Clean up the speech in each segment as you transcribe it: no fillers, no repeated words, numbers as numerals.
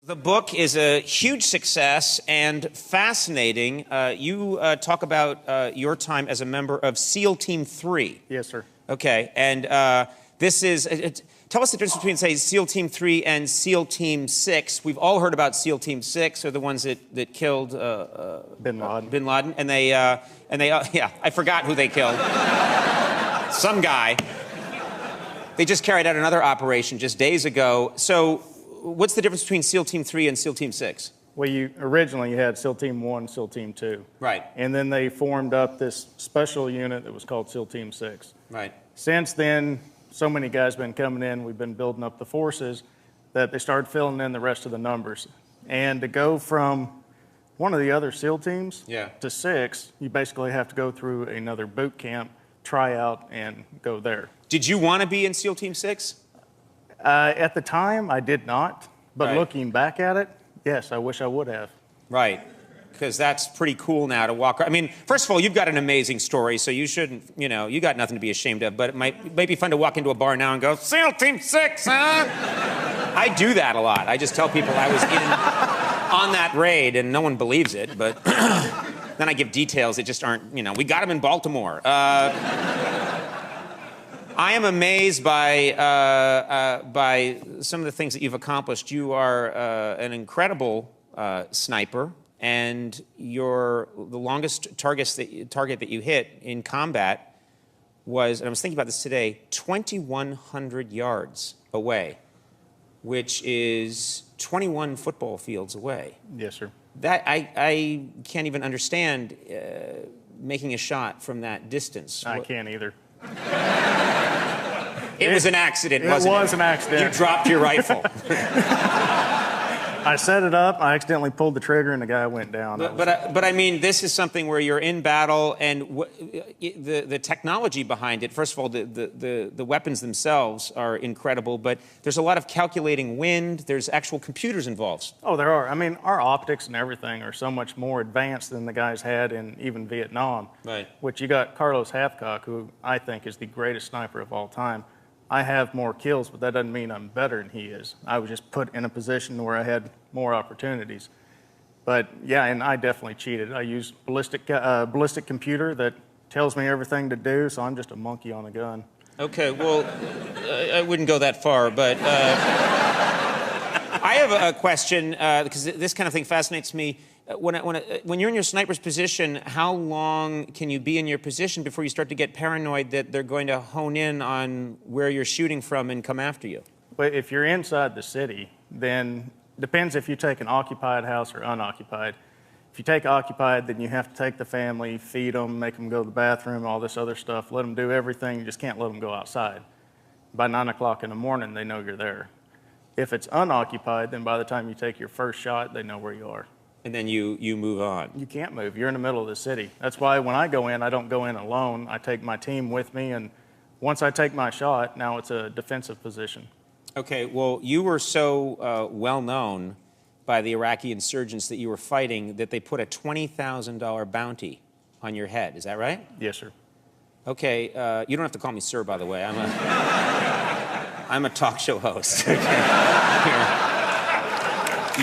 The book is a huge success and fascinating. You talk about your time as a member of SEAL Team 3. Yes, sir. Okay, and this is... tell us the difference between, say, SEAL Team 3 and SEAL Team 6. We've all heard about SEAL Team 6, or the ones that killed... Bin Laden. Bin Laden, and they yeah, I forgot who they killed. Some guy. They just carried out another operation just days ago. So... what's the difference between SEAL Team 3 and SEAL Team 6? Well, originally you had SEAL Team 1, SEAL Team 2. Right. And then they formed up this special unit that was called SEAL Team 6. Right. Since then, so many guys have been coming in, we've been building up the forces, that they started filling in the rest of the numbers. And to go from one of the other SEAL teams to 6, you basically have to go through another boot camp, try out, and go there. Did you want to be in SEAL Team 6? At the time, I did not. But Right. looking back at it, yes, I wish I would have. Right. Because that's pretty cool now to walk. I mean, first of all, you've got an amazing story, so you shouldn't, you got nothing to be ashamed of. But it might be fun to walk into a bar now and go, SEAL Team 6, huh? I do that a lot. I just tell people I was on that raid, and no one believes it. But then I give details that just aren't, we got him in Baltimore. I am amazed by some of the things that you've accomplished. You are an incredible sniper, and the longest target that you hit in combat was, and I was thinking about this today, 2,100 yards away, which is 21 football fields away. Yes, sir. That I can't even understand making a shot from that distance. I can't either. It was an accident, wasn't it? It was an accident. You dropped your rifle. I set it up, I accidentally pulled the trigger, and the guy went down. But I mean, this is something where you're in battle, and the technology behind it, first of all, the weapons themselves are incredible, but there's a lot of calculating wind, there's actual computers involved. Oh, there are. I mean, our optics and everything are so much more advanced than the guys had in even Vietnam. Right. Which you got Carlos Hathcock, who I think is the greatest sniper of all time. I have more kills, but that doesn't mean I'm better than he is. I was just put in a position where I had more opportunities. But yeah, and I definitely cheated. I used ballistic computer that tells me everything to do, so I'm just a monkey on a gun. Okay, well, I wouldn't go that far, but I have a question, because this kind of thing fascinates me. When you're in your sniper's position, how long can you be in your position before you start to get paranoid that they're going to hone in on where you're shooting from and come after you? But if you're inside the city, then depends if you take an occupied house or unoccupied. If you take occupied, then you have to take the family, feed them, make them go to the bathroom, all this other stuff, let them do everything. You just can't let them go outside. By 9 o'clock in the morning, they know you're there. If it's unoccupied, then by the time you take your first shot, they know where you are. And then you move on. You can't move. You're in the middle of the city. That's why when I go in, I don't go in alone. I take my team with me, and once I take my shot, now it's a defensive position. Okay, well, you were so well known by the Iraqi insurgents that you were fighting that they put a $20,000 bounty on your head. Is that right? Yes, sir. Okay, you don't have to call me sir, by the way. I'm a talk show host.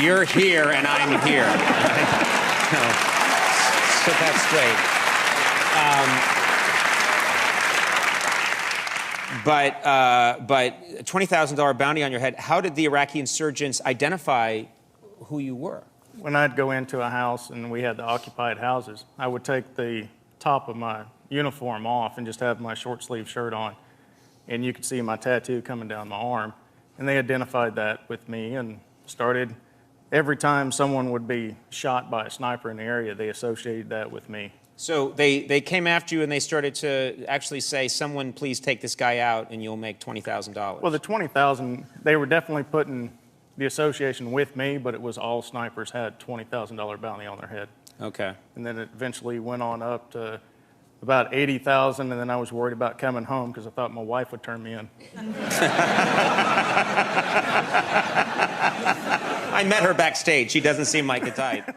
You're here and I'm here. So that's great. But $20,000 bounty on your head, how did the Iraqi insurgents identify who you were? When I'd go into a house and we had the occupied houses, I would take the top of my uniform off and just have my short sleeve shirt on. And you could see my tattoo coming down my arm. And they identified that with me and started, every time someone would be shot by a sniper in the area, they associated that with me. So they came after you and they started to actually say, someone please take this guy out and you'll make $20,000. Well, the $20,000, they were definitely putting the association with me, but it was all snipers had $20,000 bounty on their head. Okay. And then it eventually went on up to about 80,000, and then I was worried about coming home because I thought my wife would turn me in. I met her backstage. She doesn't seem like a type.